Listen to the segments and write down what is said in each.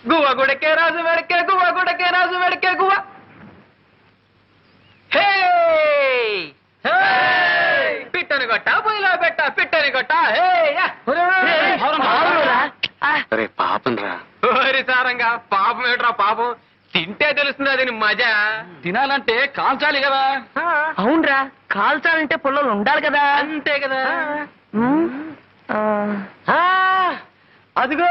గువ్వ గుడకే రాజు వెడకే గువ్వ గుడకే రాజు వెడకే గువ్వ. హే పిట్టని కొట్ట పొయ్యిలో పెట్ట పిట్టని కొట్ట. అరే పాపం రా. ఓరి సారంగా పాపం ఏట్రా పాపం. తింటే తెలుస్తుంది అది మజా. తినాలంటే కాల్చాలి కదా. అవునరా, కాల్చాలంటే పుల్లలు ఉండాలి కదా. అంతే కదా. అదిగో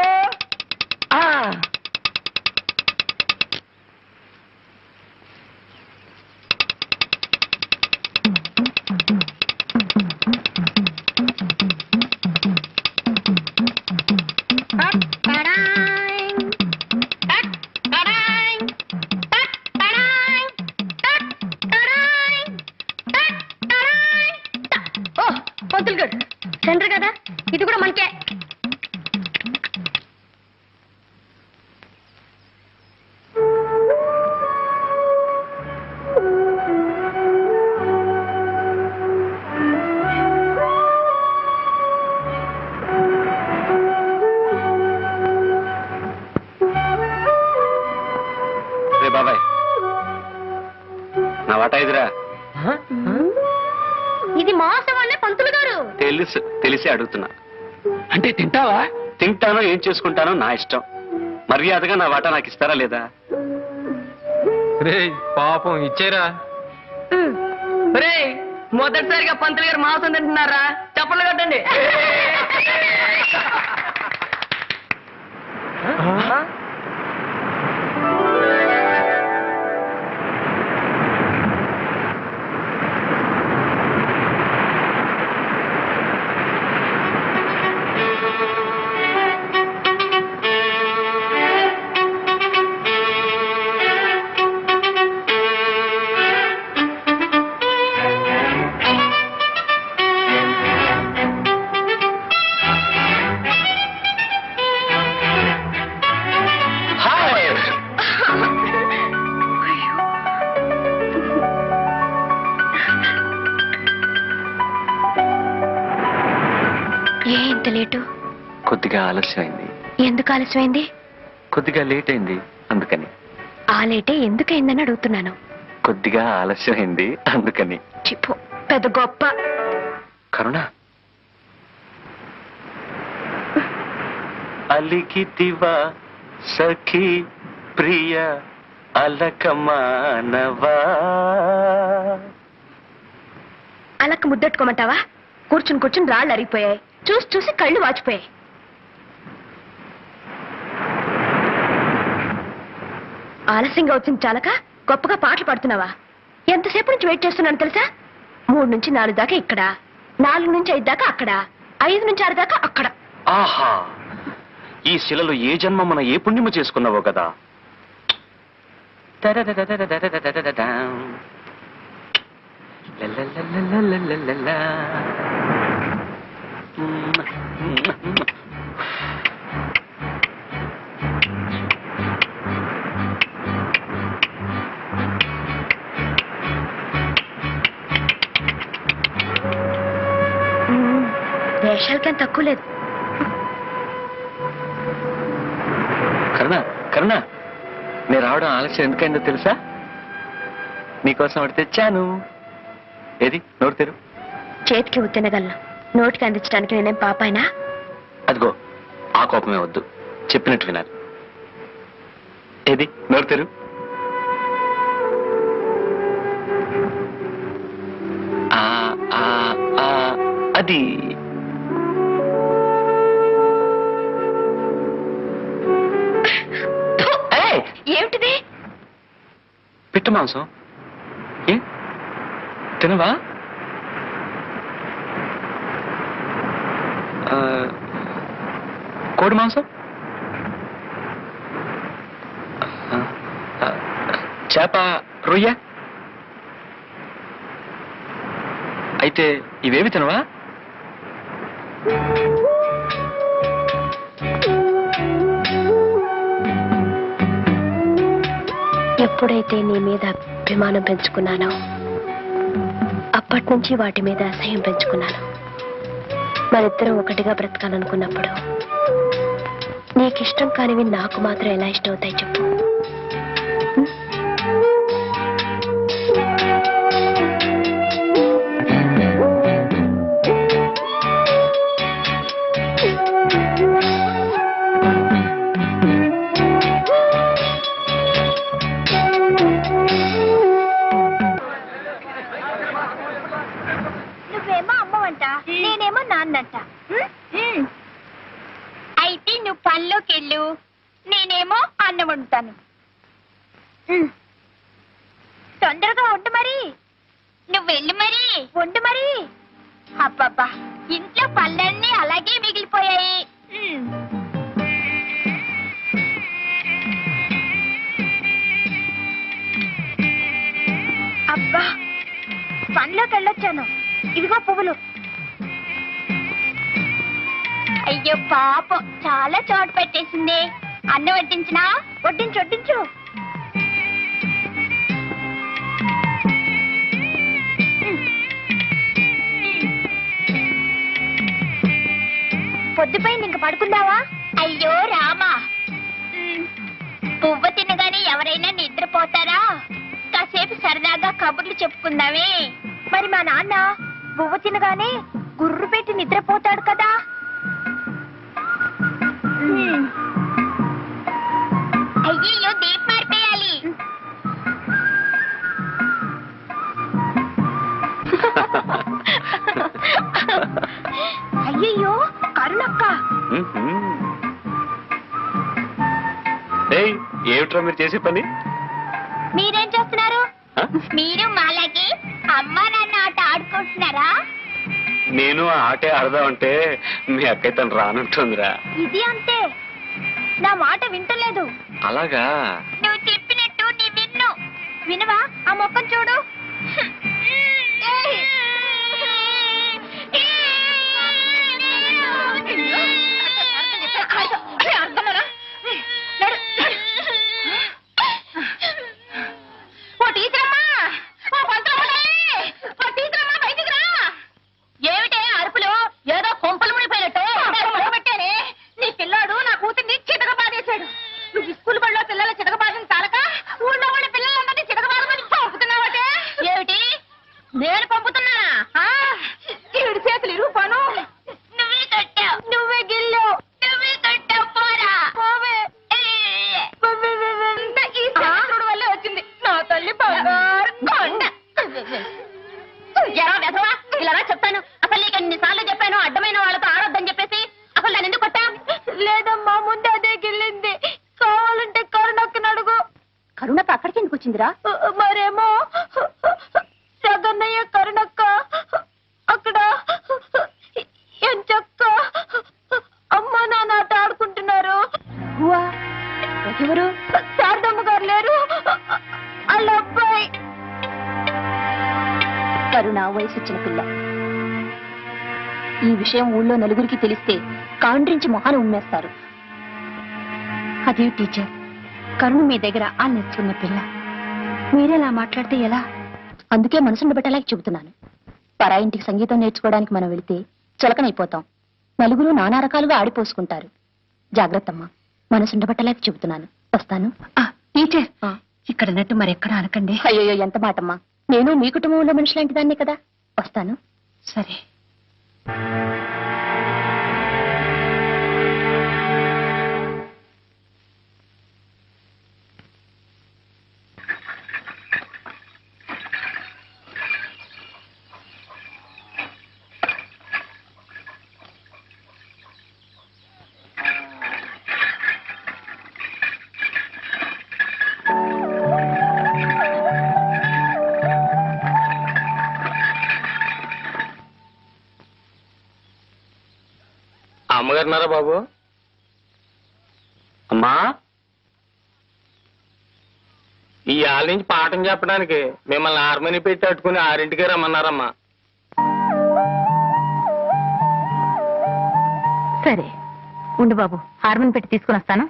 పంతులు గారు సెంటర్ కదా, ఇది కూడా మనకే. రే బాబాయ్, నా వాటా ఇదిరా. ఇది మోసం అనే పంతులు గారు. తెలిసి అడుగుతున్నా. అంటే తింటావా? తింటానో ఏం చేసుకుంటానో నా ఇష్టం. మర్యాదగా నా వాటా నాకు ఇస్తారా లేదా? రే పాపం ఇచ్చేరా. రే మొదటిసారిగా పంతులు గారు మాంసం తింటున్నారా? చప్పట్లు కట్టండి. ఎంత లేటు? కొద్దిగా ఆలస్యమైంది. ఎందుకు ఆలస్యమైంది? కొద్దిగా లేట్ అయింది అందుకని. ఆ లేటే ఎందుకైందని అడుగుతున్నాను. కొద్దిగా ఆలస్యమైంది అందుకని. చిప్పు పెద్ద గొప్ప. కరుణ, అలికితివా సఖీ ప్రియ అలకమానవా. అలక్క ముద్దెట్టుకోమంటావా? కూర్చుని కూర్చుని రాళ్ళు అరిగిపోయాయి, చూసి చూసి కళ్ళు వాచిపోయాయి. ఆలస్యంగా వచ్చింది చాలక గొప్పగా పాటలు పాడుతున్నావా? ఎంతసేపు నుంచి వెయిట్ చేస్తున్నాను తెలుసా? 3 నుంచి 4 దాకా ఇక్కడ, 4 నుంచి 5 దాకా అక్కడ, 5 నుంచి 6 దాకా అక్కడ. ఆహా, ఈ శిలలో ఏ జన్మ మన ఏ పుణ్యము చేసుకున్నావో కదా. వేషాలకేం తక్కువ లేదు. కరుణ, కరుణ, నేను రావడం ఆలస్యం ఎందుకైందో తెలుసా? నీకోసం ఒకటి తెచ్చాను. ఏది? నోరు తెరు. చేతికి ఉత్తినగలను, నోటికి అందించడానికి నేనేం పాపాయినా? అదిగో ఆ కోపమే వద్దు, చెప్పినట్టు వినాలి. ఏది? నోరు తెరు. అది ఏమిటిది? పిట్ట మాంసం. ఏ తినవా? కోడి మాంసం, చేప, రొయ్య. అయితే ఇవేమి తినవా? ఎప్పుడైతే నీ మీద అభిమానం పెంచుకున్నానో అప్పటి నుంచి వాటి మీద అసహ్యం పెంచుకున్నాను. మరిద్దరం ఒకటిగా బ్రతకాలనుకున్నప్పుడు నీకిష్టం కానివి నాకు మాత్రం ఎలా ఇష్టం అవుతాయి చెప్పు. నువ్వేమో అమ్మవంట, నేనేమో నాన్నంట. అయితే నువ్వు పనిలోకి వెళ్ళు, నేనేమో అన్నం వండుతాను. తొందరగా వండు మరి. నువ్వు వెళ్ళి మరి వండు మరి. అబ్బబ్బా, ఇంట్లో పళ్ళన్నీ అలాగే మిగిలిపోయాయి. అబ్బా, పనిలోకి వెళ్ళొచ్చాను. ఇదిగో పువ్వులు. అయ్యో పాపం, చాలా చోటు పెట్టేసింది. అన్నం వడ్డించినా? వడ్డించు వడ్డించు. పొద్దుపోయింది, ఇంక పడుకుందావా? అయ్యో రామా, పువ్వు తినగానే ఎవరైనా నిద్రపోతారా? కాసేపు సరదాగా కబుర్లు చెప్పుకుందామే. మరి మా నాన్న పువ్వు తినగానే గుర్రు పెట్టి నిద్రపోతాడు కదా. అయ్యో, దీపం మారిపోయాలి. అయ్యయ్యో, కరుణక్క. ఏమిట్రా మీరు చేసే పని? మీరేం చేస్తున్నారు? మీరు మాలాగే అమ్మా నాన్న ఆట ఆడుకుంటున్నారా? నేను ఆ ఆటే ఆడదామంటే మీ అక్కయ్య తను రానంటుందిరా. ఇది అంతే, నా మాట వింటలేదు. అలాగా? నువ్వు చెప్పినట్టు నీ విన్ను. వినవా? ఆ మొక్కను చూడు. ఏమిటే అరుపులు? ఏదో కొంపలు మునిపోయినట్టు పెట్టానే. నీ పిల్లాడు నా కూతుర్ని చితక బాధేశాడు. నువ్వు స్కూల్ బడిలో పిల్లల చితక బాధని తాలక ఊళ్ళో వాళ్ళ పిల్లలందరినీ చితక బాధమని పంపుతున్నావటే. ఏమిటి? నేను పంపుతున్నానా? ఈవిడి చేతులు ఇరుపాను. నువ్వే కట్టావు, నువ్వే గిల్లావు, నువ్వే కట్టావు. పోరా పోవే. ఈ శత్రుడు వల్లే వచ్చింది నా తల్లి బంగారు కొండ. ఎలా వెధవా, ఇలా చెప్తాను. అసలు నీకు ఎన్నిసార్లు చెప్పాను అడ్డమైన వాళ్ళతో ఆడొద్దని చెప్పేసి. అసలు దాన్ని ఎందుకు కొట్టా? లేదమ్మా, ముందు అదే గిల్లింది. కావాలంటే కరుణక్కని అడుగు. కరుణక్క అక్కడికి ఎందుకు వచ్చిందిరా? మరేమో జగన్నయ్య కరుణక్క అక్కడ ఎంచక్క అమ్మా నాన్న ఆట ఆడుకుంటున్నారు. ఎవరు? శారదమ్మ గారు లేరు, వాళ్ళ అబ్బాయి. కరుణ వయసొచ్చిన పిల్ల. ఈ విషయం ఊళ్ళో నలుగురికి తెలిస్తే కాండ్రించి మొహాన్ని ఉమ్మేస్తారు. అది టీచర్, కరుణ మీ దగ్గర ఆ నేర్చుకున్న పిల్ల. మీరేలా మాట్లాడితే ఎలా? అందుకే మనసును పెట్టలేక చెబుతున్నాను. పరాయింటికి సంగీతం నేర్చుకోవడానికి మనం వెళితే చులకనైపోతాం. నలుగురు నానా రకాలుగా ఆడిపోసుకుంటారు. జాగ్రత్తమ్మా, మనసుండబట్టలేక చెబుతున్నాను. వస్తాను. టీచర్, ఇక్కడ అన్నట్టు మరెక్కడ అనకండి. అయ్యో, ఎంత మాటమ్మా. నేను మీ కుటుంబంలో మనిషి లాంటి దాన్నే కదా. వస్తాను. సరే. అమ్మగారున్నారా బాబు? అమ్మా, ఈ ఆళ్ళ నుంచి పాఠం చెప్పడానికి మిమ్మల్ని హార్మోని పెట్టి అట్టుకుని 6ంటికే రమ్మన్నారమ్మా. సరే ఉండు బాబు, హార్మోన్ పెట్టి తీసుకుని వస్తాను.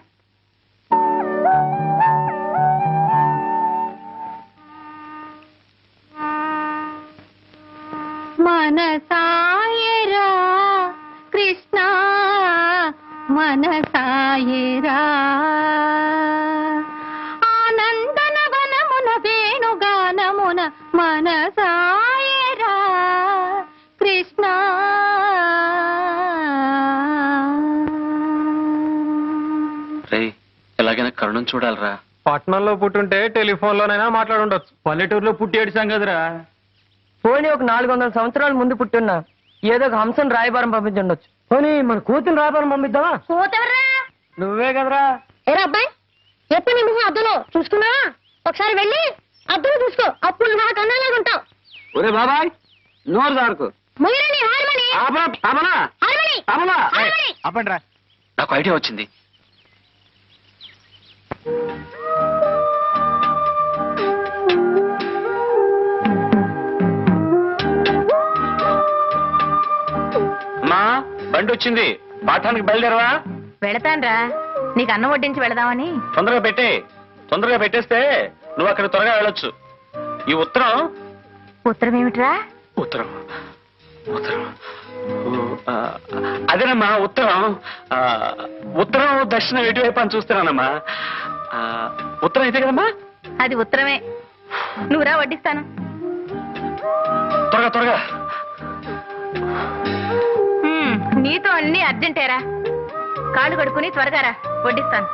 మనసాయరా కృష్ణ మనసాయ సాయేరా ఆనందన వనమున వేణుగానమున మనసాయేరా కృష్ణ రే ఎలాగైనా కరుణం చూడాలరా. పట్నంలో పుట్టుంటే టెలిఫోన్ లోనైనా మాట్లాడుండొచ్చు. పల్లెటూరులో పుట్టేడు సంగతిరా. పోనీ ఒక 400 సంవత్సరాల ముందు పుట్టున్నా ఏదో ఒక హంసను రాయబారం పంపించుండొచ్చు. పోనీ మన కూతురు రాయబారం పంపిద్దామా? పోతెవర్రా నువ్వే కదరా. ఏరా అబ్బాయి ఎప్పుడు నీ మొహం అద్దంలో చూసుకున్నావా? ఒకసారి వెళ్ళి అద్దంలో చూసుకో, అప్పుడు నా కన్నాలాగా ఉంటావు. ఒరే బాబాయ్ నోరు దాడుకో. మొయ్యరండి హార్మని హార్మని ఆపండి రా. నాకు ఐడియా వచ్చింది. అమ్మా బండి వచ్చింది, పాఠానికి బయలుదేరవా? వెళతాన్రా, నీకు అన్నం వడ్డించి వెళదామని. తొందరగా పెట్టేస్తే నువ్వు అక్కడ త్వరగా వెళ్ళొచ్చు. ఈ ఉత్తరం ఉత్తరం ఏమిట్రా? ఉత్తరం అదేనమ్మా ఉత్తరం. ఉత్తరం దక్షిణం ఎటువైపు అని చూస్తున్నానమ్మా. ఉత్తరం అయితే కదమ్మా. అది ఉత్తరమే. నువ్వురా వడ్డిస్తాను. త్వరగా నీతో అన్ని అర్జెంటేరా. కాళ్ళు కడుక్కుని త్వరగా రా, వడ్డిస్తాను.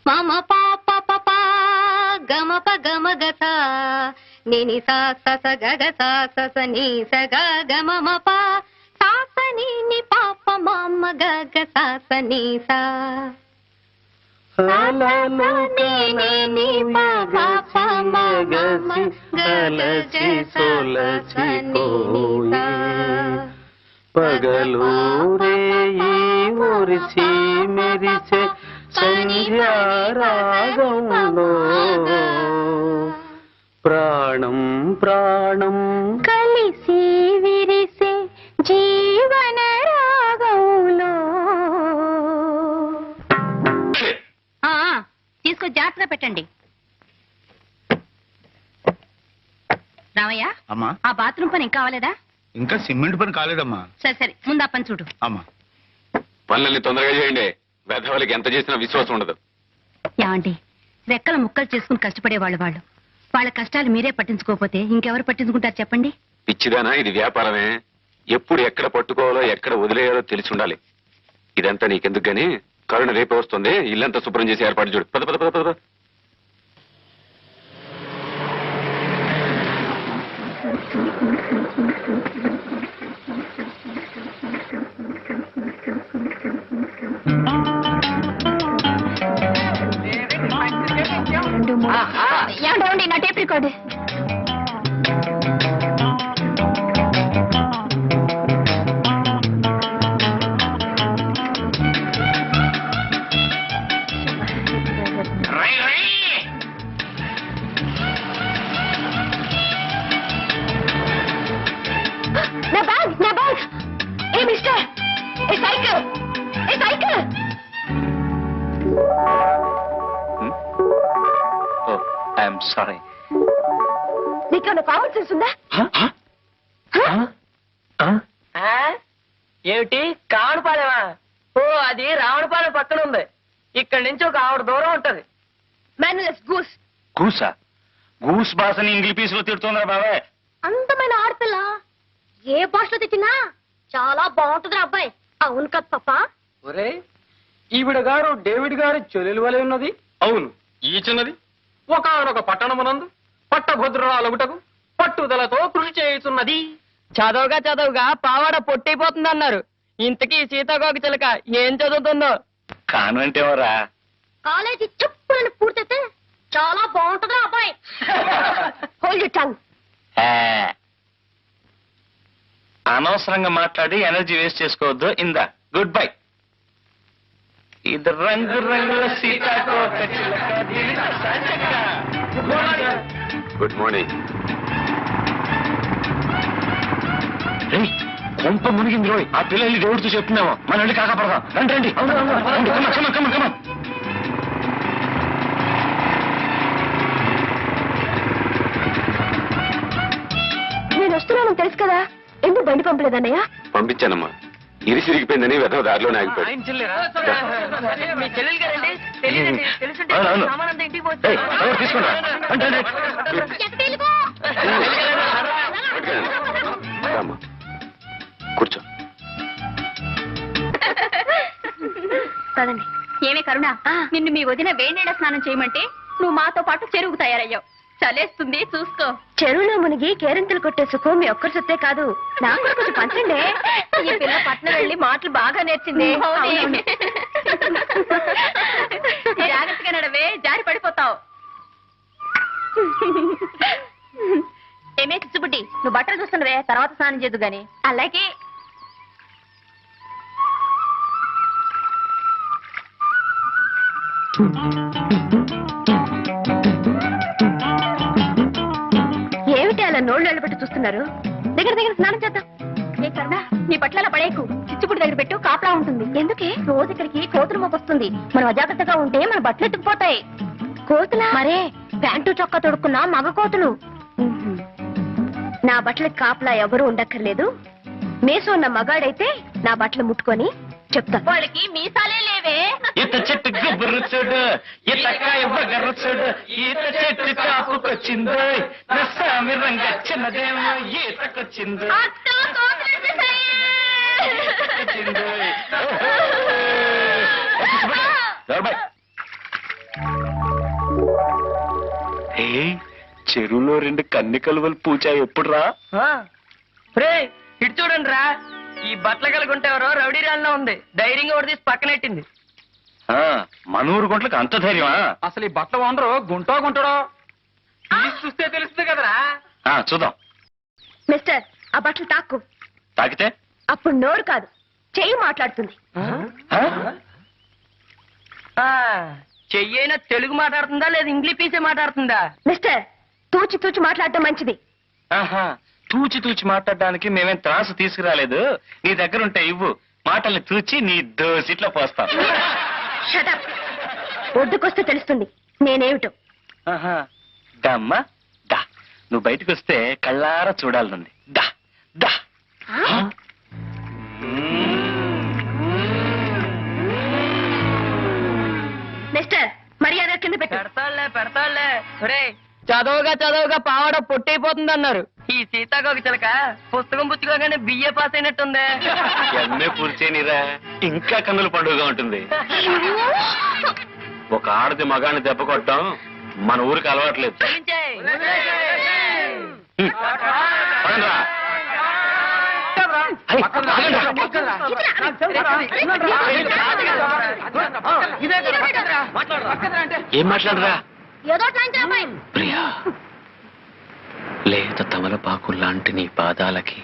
మమ పాప పప గమ ప గమ గస నిని సా సస గగ సా సస ని స గ గ మమ ప సా స ని ని పాప మమ గగ సా స ని సా ని ప పాప మమ గలసి సోలసి కోయి పగలూరే మురిసి మెరిసే సంధ్యారాగంలో ప్రాణం కలిసి విరిసే జీవన రాగంలో. తీసుకో, జాగ్రత్తగా పెట్టండి. రామయ్య, అమ్మా ఆ బాత్రూమ్ పని ఇంకా కావాలేదా? ఇంకా సిమెంట్ పని కాలేదమ్మా. సరే ముందు ఆ పని చూడు. అమ్మా పనులన్నీ తొందరగా చేయండి. వెధవలకి ఎంత చేసినా విశ్వాసం ఉండదు. ఏమండి, రెక్కల ముక్కలు చేసుకుని కష్టపడే వాళ్ళు వాళ్ళ కష్టాలు మీరే పట్టించుకోకపోతే ఇంకెవరు పట్టించుకుంటారు చెప్పండి? పిచ్చిదానా, ఇది వ్యాపారమే. ఎప్పుడు ఎక్కడ పట్టుకోవాలో ఎక్కడ వదిలేయాలో తెలిసి ఉండాలి. ఇదంతా నీకెందుకు గాని, కరుణ రేపే వస్తుంది. ఇల్లంతా శుభ్రం చేసి ఏర్పాటు చూడు. పద పద పద పద. ఏమండి, నా టేప్ రికార్డు. నా bag. A mister, A cycle. I'm sorry. నీకేమైనా కామన్ సెన్స్ ఉందా? ఏమిటి కావడపాలెమా? ఓ, అది రావణపాలెం పక్కన ఉంది. ఇక్కడి నుంచి ఒక ఆవిడ దూరం ఉంటది. మేనలెస్ గూస్. గూసా? గూస్ భాషని ఇంగ్లీష్ పీసులో తిడుతుందా బాబాయ్? అందమైన ఆడపిల్ల ఏ భాషలో తిట్టినా చాలా బాగుంటుంది అబ్బాయి. అవును కదా పాపా? ఒరే, ఈవిడ గారు డేవిడ్ గారు చెల్లెలు వలె ఉన్నది. అవును, ఈ చిన్నది ఒకనొక పట్టణమునందు పట్టభద్రురాలగుటకు పట్టుదలతో కృషి చేయుతున్నది. చదవగా పావాడ పొట్టైపోతుంది అన్నారు. ఇంతకీ సీతాకోక చిలక ఏం చదువుతుందో? కాన్వెంట్ ఎవరా? కాలేజీ చెప్పులను పూర్తయితే చాలా బాగుంటుంది అబ్బాయి. Hold your tongue. అనవసరంగా మాట్లాడి ఎనర్జీ వేస్ట్ చేసుకోవద్దు. ఇందా గుడ్ బై. ఇది రంగు రంగుల సీతాకోక చిలక, దివిట సంచక. Good morning. కొంప మునిగింది రోయ్. ఆ పిల్లల్ని దేవుడితో చెప్తున్నాము. మన వెళ్ళి కాకపడదాం. రండి రండి. కమ. నేను వస్తున్నానని తెలుసు కదా, ఎందుకు బండి పంపలేదన్నయ్య? పంపించానమ్మా. ఇరిసిరిగిపోయిందని వెధవ దారిలోనే ఆగిపోయాడు. అవును. ఏయ్, ఎవరు తీసుకున్నా? అంటే రామ్మా, కూర్చో. పదండి. ఏమే కరుణ, నిన్ను మీ వదిన వేడినీళ్ళ స్నానం చేయమంటే నువ్వు మాతో పాటు చెరువుకు తయారయ్యావు. చలేస్తుంది చూసుకో. చెరువులో మునిగి కేరింతలు కొట్టే సుఖం మీ ఒక్కరి సొత్తే కాదు, నాకు కూడా కొంచెం పంచండి. ఈ పిల్ల పట్నం వెళ్ళి మాటలు బాగా నేర్చింది. జాగ్రత్తగా నడవే, జారి పడిపోతావు. ఏమే చిచ్చుబుడ్డి, నువ్వు బట్టలు చూస్తున్నవే, తర్వాత స్నానం చేద్దు గాని. అలాగే. ఏమిటి అలా నోళ్ళు నిలబెట్టి చూస్తున్నారు? దగ్గర స్నానం చేద్దాం. ఏ కరుణ, నీ బట్టల పడేకు. చిచ్చుబుడి దగ్గర పెట్టు, కాపలా ఉంటుంది. ఎందుకే? రోజు ఇక్కడికి కోతులు మోపొస్తుంది. మనం అజాగ్రత్తగా ఉంటే మన బట్టలు ఎత్తుకుపోతాయి. కోతులా? మరే, ప్యాంటు చొక్కా తొడుక్కున్న మగ కోతులు. నా బట్టలకి కాపలా ఎవరు ఉండక్కర్లేదు. మేసు ఉన్న మగాడైతే నా బట్టలు ముట్టుకొని చెప్తా. వాళ్ళకి మీసాలే లేవే. ఈత చెట్టు గుబ్బురు చూడు, ఈతకాయ బగరు చూడు, ఈత చెట్టు కాపుకొచ్చిందో, నస్సామి రంగ చిన్నదేమో ఈతకొచ్చిందో. అత్తో, కోతులు వచ్చేసాయి. చెరువులో 2 కన్ని కలువలు పూచా ఎప్పుడు రా? రే ఇటు చూడండి రా, ఈ బట్టల కలుగుంటేవరో రౌడీ రాళ్ళలో ఉంది. ధైర్యంగా ఒకటి తీసి పక్కనెట్టింది. మన ఊరు గుంట్లకు అంత ధైర్యమా? అసలు ఈ బట్టలు ఓనరు గుంటాడో చూస్తే తెలుస్తుంది కదరా. చూద్దాం. మిస్టర్, ఆ బట్టలు తాక్కు. తాకితే అప్పుడు నోరు కాదు, చెయ్యి మాట్లాడుతుంది. చెయ్యైనా తెలుగు మాట్లాడుతుందా లేదా ఇంగ్లీష్ పీసే మాట్లాడుతుందా? మిస్టర్, తూచి మాట్లాడటం మంచిది. తూచి మాట్లాడడానికి మేమేం త్రాసు తీసుకురాలేదు. నీ దగ్గర ఉంటే ఇవ్వు, మాటల్ని తూచి నీ దోసిట్లో పోస్తాం. షటప్. ఒడ్డుకొస్తే తెలుస్తుంది నేనేమిటో. దమ్మా దా, నువ్వు బయటకు వస్తే కళ్ళారా చూడాలనుంది. దా దా. మిస్టర్, మర్యాద కింద పెట్టు. పెడతాళ్లే. చదవగా పావాడ పొట్టయిపోతుంది అన్నారు. ఈ సీతాకోక చిలక పుస్తకం పుచ్చుకోగానే బిఏ పాస్ అయినట్టుంది. ఎన్నే పూర్చేనిరా, ఇంకా కన్నుల పండుగగా ఉంటుంది. ఒక ఆడది మగాన్ని దెబ్బ కొట్టడం మన ఊరికి అలవాట్లేదు. ఏం మాట్లాడరా? ఏదో సాయంత్రం అమ్మాయి. ప్రియా, లేత తమలపాకు లాంటి నీ పాదాలకి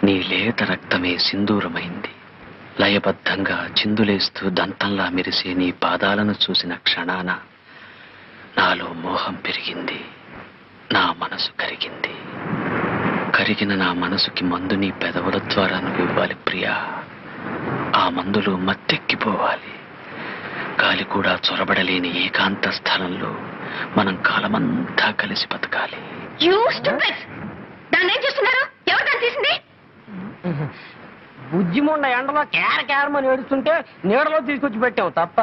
నీ లేత రక్తమే సింధూరమైంది. లయబద్ధంగా చిందులేస్తూ దంతంలా మెరిసే నీ పాదాలను చూసిన క్షణాన నాలో మోహం పెరిగింది, నా మనసు కరిగింది. కరిగిన నా మనసుకి మందు నీ పెదవుల ద్వారా నువ్వు ఇవ్వాలి ప్రియా. ఆ మందులో మత్తెక్కిపోవాలి. గాలి కూడా చొరబడలేని ఏకాంత స్థలంలో మనం కాలమంతా కలిసి బతకాలి. You stupid! దాన్ని ఏం చేస్తున్నారు? ఎవరు దాన్ని తీసింది? బుజ్జిముండ ఎండలో కేరమని ఏడుస్తుంటే నీడలో తీసుకొచ్చి పెట్టావు తప్ప.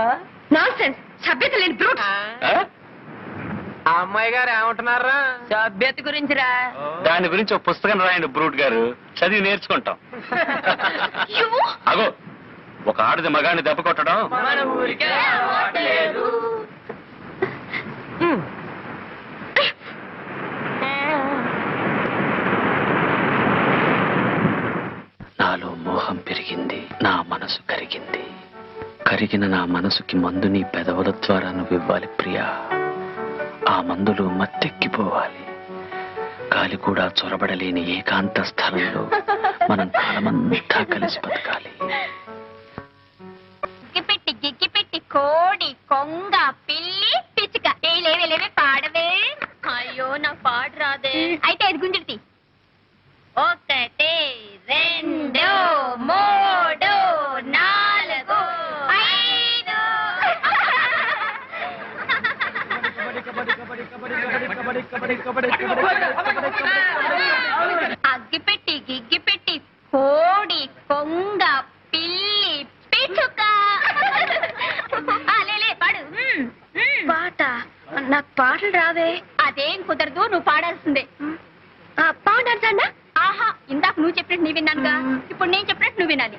నాన్సెన్స్! సభ్యత లేని బ్రూట్! ఆ అమ్మాయి గారు ఏమంటున్నారా? సభ్యత గురించిరా. దాని గురించి ఒక పుస్తకం రాయండి బ్రూట్ గారు, చదివి నేర్చుకుంటాం. అగో, ఒక ఆడది మగాన్ని దెబ్బ కొట్టడం మన ఊరికే అలవాట్లేదు. నాలో మోహం పెరిగింది, నా మనసు కరిగింది. కరిగిన నా మనసుకి మందు నీ పెదవుల ద్వారా నువ్వు ఇవ్వాలి ప్రియా. ఆ మందులో మత్తెక్కిపోవాలి. గాలి కూడా చొరబడలేని ఏకాంత స్థలంలో మనం కాలమంతా కలిసి బతకాలి. గిగ్గిపెట్టి కోడి కొంగ పిల్లి పిచ్చుక లేవే పాడవే. అయ్యో నాకు పాట రాదే. అయితే అది గుంజుడి. 1 2 3 4 5. గిగ్గిపెట్టి కోడి కొంగ పిల్లి పిచ్చుక. పాడు. పాట నాకు పాటలు రావే. అదేం కుదరదు, నువ్వు పాడాల్సిందే. పాడాల్సా? ఆహా, ఇందాక నువ్వు చెప్పినట్టు నీ విన్నానుగా, ఇప్పుడు నేను చెప్పినట్టు నువ్వు వినాలి.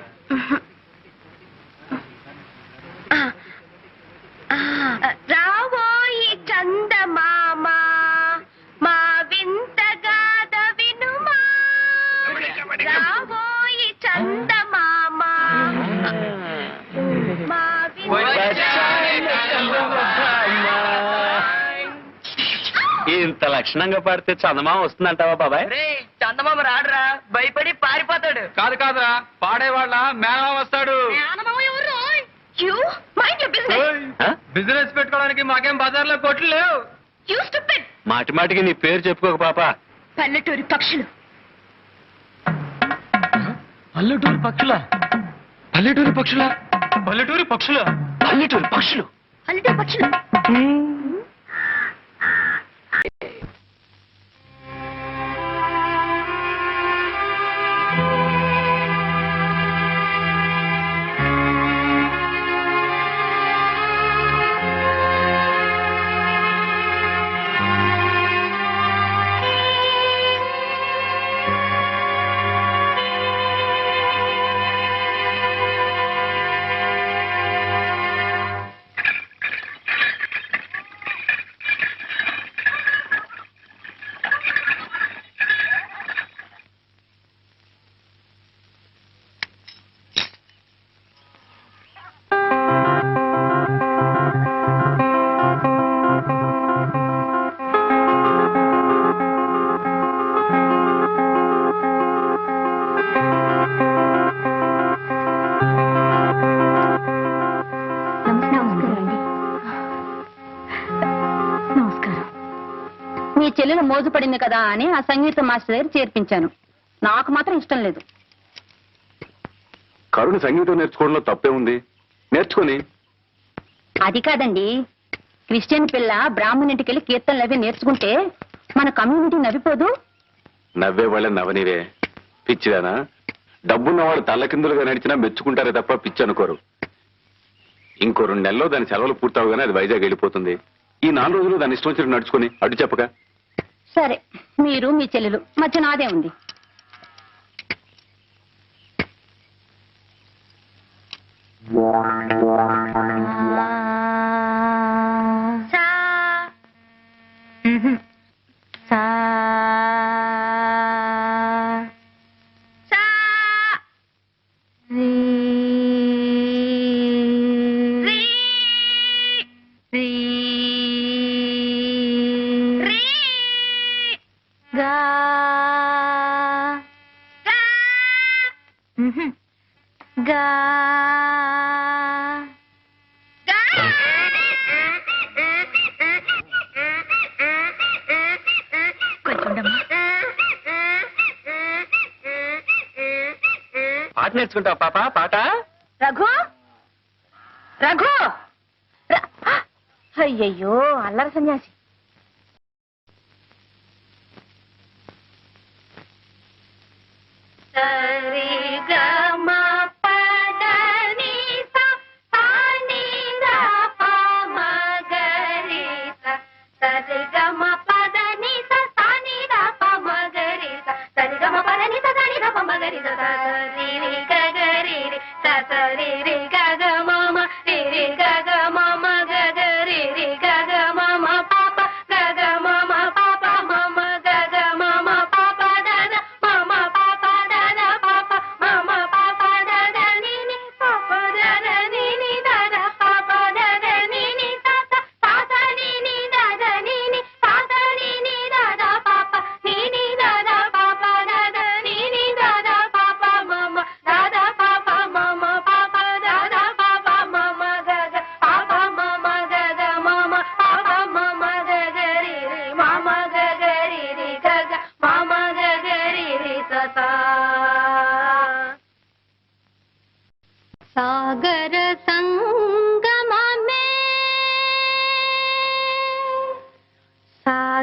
రావోయి చందమామ మా వింత గాథ వినుమా. రావోయి చందమామ మా ఇంత లక్షణంగా పాడితే చందమామ వస్తుందంటావా బాబాయ్? చందమామ రాడురా, భయపడి పారిపోతాడు. కాదురా, పాడేవాళ్ళ మేళ వస్తాడు. You mind your business. Business పెట్టుకోవడానికి మాకేం బజార్లో కొట్లు లేవు. You stupid. మాటి మాటికి నీ పేరు చెప్పుకోక పాప. పల్లెటూరి పక్షులు. పల్లెటూరు పక్షుల పల్లెటూరి పక్షులా? పల్లెటూరు పక్షుల పల్లెటూరి పక్షులు. పల్లెటూరి పక్షులు. మీ చెల్లెలు మోజుపడింది కదా అని ఆ సంగీత మాస్టర్ దగ్గర చేర్పించాను. నాకు మాత్రం ఇష్టం లేదు. కరుణ సంగీతం నేర్చుకోవడంలో తప్పే ఉంది, నేర్చుకొని. అది కాదండి, క్రిస్టియన్ పిల్ల బ్రాహ్మణింటికి వెళ్ళి కీర్తనలు అవి నేర్చుకుంటే మన కమ్యూనిటీ నవ్విపోదు. నవ్వే వాళ్ళ నవనివే పిచ్చిదానా. డబ్బున్న వాళ్ళు తల్లకిందులుగా నడిచినా మెచ్చుకుంటారే తప్ప పిచ్చి అనుకోరు. ఇంకో 2 నెలల్లో దాని సెలవులు పూర్తవగానే అది వైజాగ్ వెళ్ళిపోతుంది. ఈ 4 రోజులు దాని ఇష్టం వచ్చినట్టు నడుచుకొని అడ్డు చెప్పక. సరే, మీరు మీ చెల్లెలు మధ్య నాదే ఉంది. పాట నేర్చుకుంటావు పాప? పాట. రఘు రఘు అయ్యయ్యో అల్లరి సన్యాసి.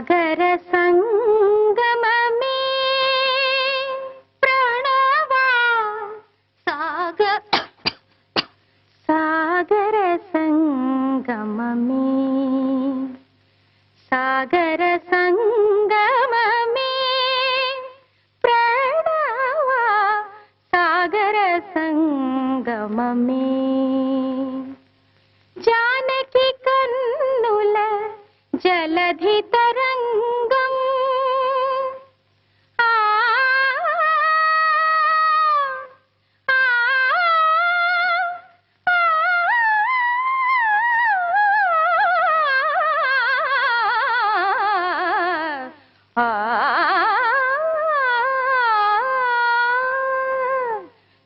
సాగర సంగమమే ప్రణవా సాగర సంగమమే సాగర సంగమమే ప్రణవా సాగర సంగమమే జానకి కన్నుల జలధి తరంగం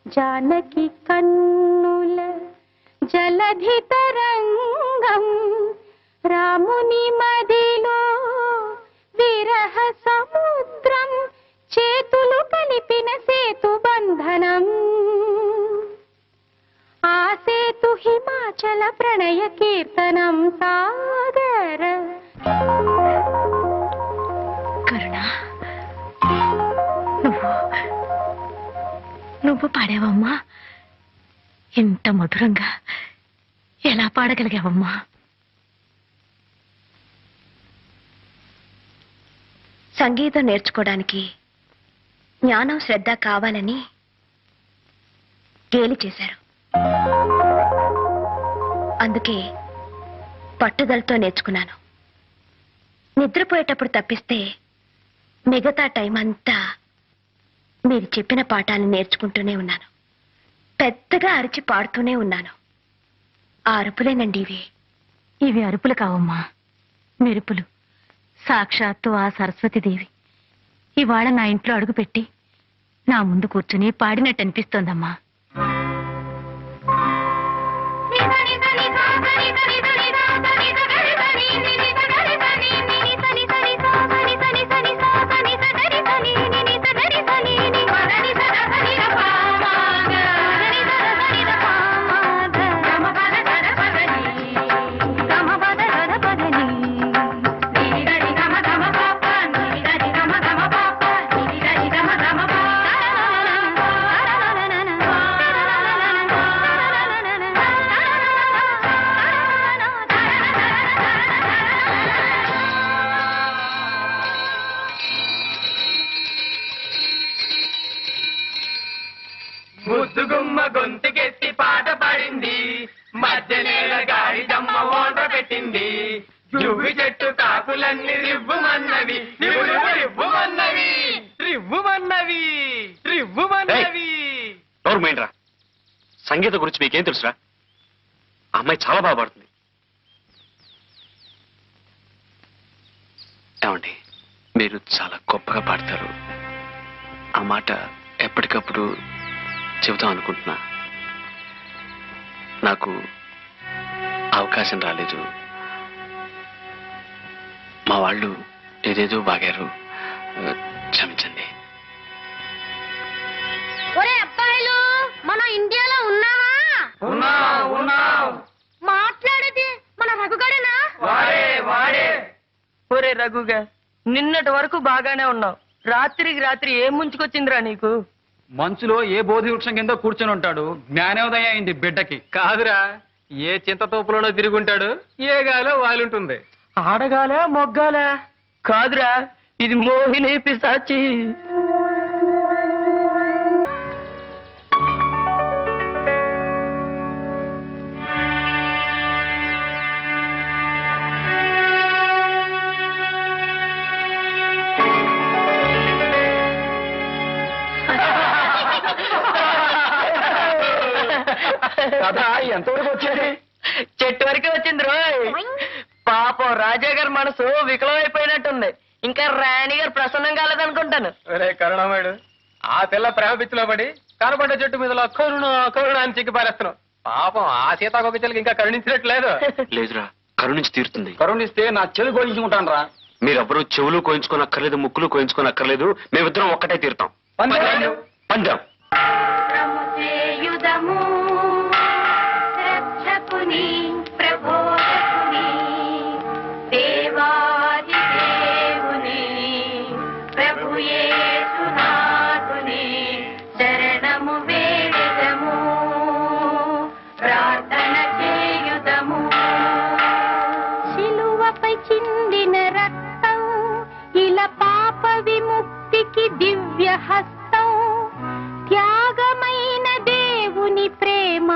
జానకి కన్నుల జలధి తరంగం రాముని మదిలో విరహ సముద్రం చేతులు కలిపిన సేతు బంధనం ఆ సేతు హిమాచల ప్రణయ కీర్తనం సాగర కరుణ నువ్వు పాడావమ్మా. ఇంత మధురంగా ఎలా పాడగలిగావమ్మా? సంగీతం నేర్చుకోవడానికి జ్ఞానం శ్రద్ధ కావాలని గేలి చేశారు. అందుకే పట్టుదలతో నేర్చుకున్నాను. నిద్రపోయేటప్పుడు తప్పిస్తే మిగతా టైం అంతా మీరు చెప్పిన పాఠాలను నేర్చుకుంటూనే ఉన్నాను. పెద్దగా అరిచి పాడుతూనే ఉన్నాను. ఆ అరుపులేనండి ఇవి. ఇవి అరుపులు కావమ్మా, మెరుపులు. సాక్షాత్తు ఆ సరస్వతీదేవి ఇవాళ నా ఇంట్లో అడుగుపెట్టి నా ముందు కూర్చుని పాడినట్టు అనిపిస్తోందమ్మా. ముద్దుగుమ్మ గొంతుకెత్తి పాట పాడింది, మధ్య నేల గాడి దమ్మ ఓంట పెట్టింది. జువ్వి చెట్టు కాకులన్నీ రివ్వుమన్నవి, రివ్వుమన్నవి, రివ్వుమన్నవి, రివ్వుమన్నవి. రా సంగీతం గురించి మీకేం తెలుసురా? ఆ అమ్మాయి చాలా బాగా పాడుతుంది. ఏమండి, మీరు చాలా గొప్పగా పాడతారు. ఆ మాట ఎప్పటికప్పుడు చెబుతాం అనుకుంటున్నా. నాకు అవకాశం రాలేదు. మా వాళ్ళు ఏదేదో బాగారు, క్షమించండి. ఒరే అబ్బాయిలు, మనం ఇండియాలో ఉన్నావా? మాట్లాడేది మన రఘుగడేనా? ఒరే రఘుగా, నిన్నటి వరకు బాగానే ఉన్నావు. రాత్రికి రాత్రి ఏం ముంచుకొచ్చిందిరా నీకు? మంచులో ఏ బోధి వృక్షం కింద కూర్చొని ఉంటాడు. జ్ఞానోదయం అయింది బిడ్డకి. కాదురా, ఏ చింతతోపులోనో తిరుగుంటాడు, ఏ గాలో వాలుంటుంది. ఆడగాలే మొగ్గాలే? కాదురా, ఇది మోహిని పిశాచి. కదా ఎంతవరకు వచ్చేది? చెట్టు వరకే వచ్చింది రోయ్. పాపం రాజా గారి మనసు వికలమైపోయినట్టుంది. ఇంకా రాణి గారు ప్రసన్నం కాలేదనుకుంటాను. ఒరే కరుణామయుడు, ఆ పిల్ల ప్రేమ పిచ్చిలో పడి కనబడ్డ చెట్టు మీద కరుణ కరుణ అని చిక్కి పారేస్తున్నావు. పాపం ఆ సీతాకోకచిలకి ఇంకా కరుణించినట్లేదు. లేదురా, కరుణించి తీరుతుంది. కరుణిస్తే నా చెవి కోయించుకుంటాను రా. మీరెవ్వరూ చెవులు కోయించుకోనక్కర్లేదు, ముక్కులు కోయించుకోనక్కర్లేదు. మేమిద్దరం ఒక్కటే తీరుతాం. పందెం. యుధము రక్షకుని ప్రబోధకుని దేవాది త్యాగానికి దివ్య హస్తం, త్యాగమైన దేవుని ప్రేమ,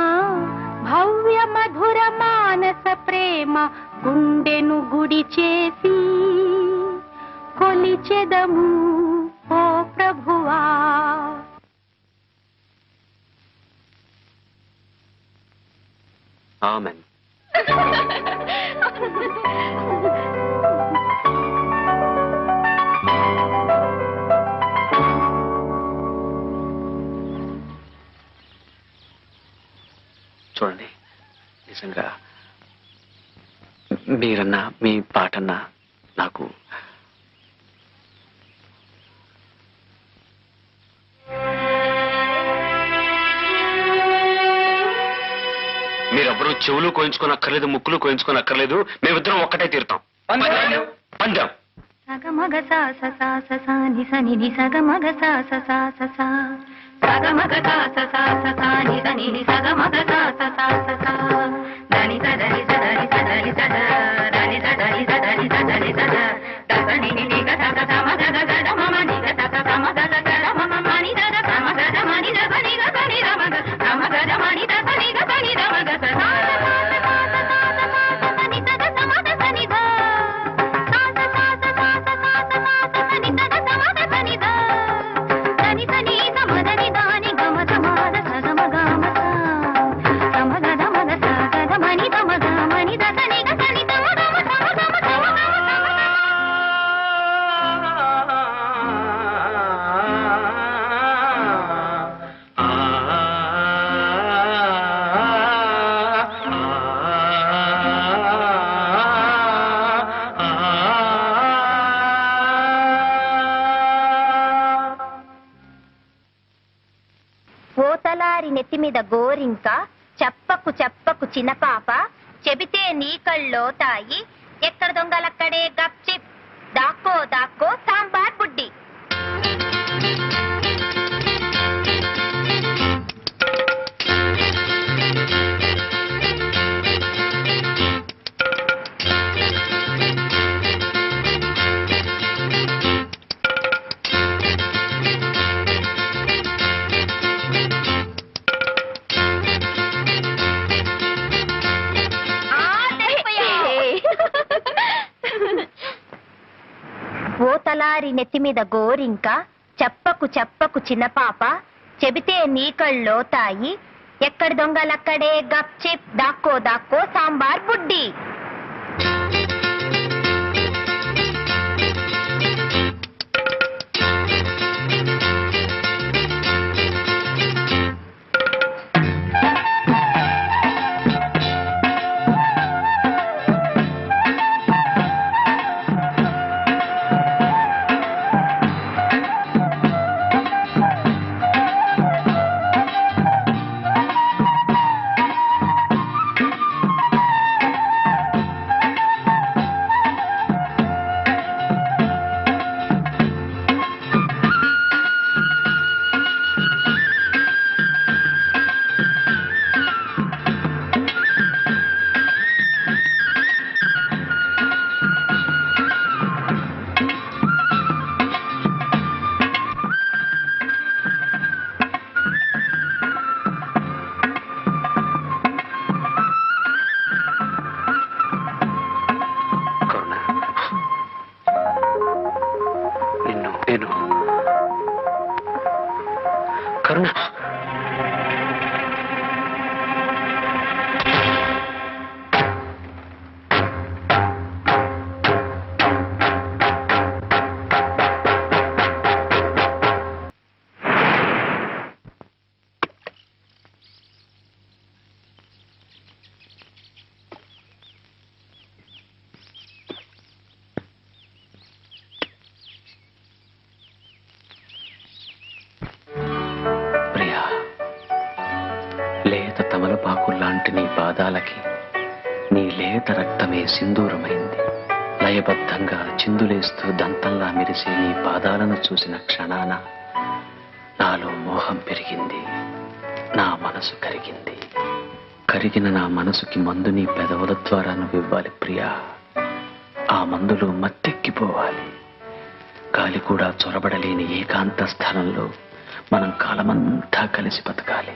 భవ్య మధుర మానస ప్రేమ, గుండెను గుడి చేసి కొలిచెదము ఓ ప్రభువా. ఆమెన్. చూడండి, నిజంగా మీరన్నా మీ పాటన్నా నాకు మీరెవరూ చెవులు కోయించుకోనక్కర్లేదు, ముక్కులు కోయించుకోనక్కర్లేదు, మేమిద్దరం ఒక్కటే తీరుతాం. పందెం. సగమగ సా సా సా ని సని ని సగమగ సా సా సా సగమగ సా సా ని సని ని సగమగ సా సా దని సదని సదని సదని సద దని సదని సదని సదని సద దసని ని ని గ సగ సమగ గ గ మమ ని గ సగ సమగ గ గ మమ మని ద గ సమగ ద మని ద సని గ సని ర మగ సమగ ద మని ద సని గ సని ర మగ స సా సని సగ సమగ సని ద పోతలారి నెత్తి మీద గోరింక, చెప్పకు చెప్పకు చిన్నపాప, చెబితే నీ కళ్ళో తాయి, ఎక్కడ దొంగలక్కడే గప్చిప్, దాక్కో దాక్కో సాంబార్ బుడ్డి. పోతలారి నెత్తి మీద గోరింక, చెప్పకు చెప్పకు చిన్నపాప, చెబితే నీ కళ్ళో తాయి, ఎక్కడ దొంగలక్కడే గప్చిప్, దాక్కో దాక్కో సాంబార్ బుడ్డి. కరుణ, తమలపాకుల్లాంటి నీ పాదాలకి నీ లేత రక్తమే సింధూరమైంది. లయబద్ధంగా చిందులేస్తూ దంతంలా మెరిసే నీ పాదాలను చూసిన క్షణాన నాలో మోహం పెరిగింది, నా మనసు కరిగింది. కరిగిన నా మనసుకి మందు నీ పెదవుల ద్వారా నువ్వివ్వాలి ప్రియా. ఆ మందులో మత్తెక్కిపోవాలి. గాలి కూడా చొరబడలేని ఏకాంత స్థలంలో మనం కాలమంతా కలిసి బతకాలి.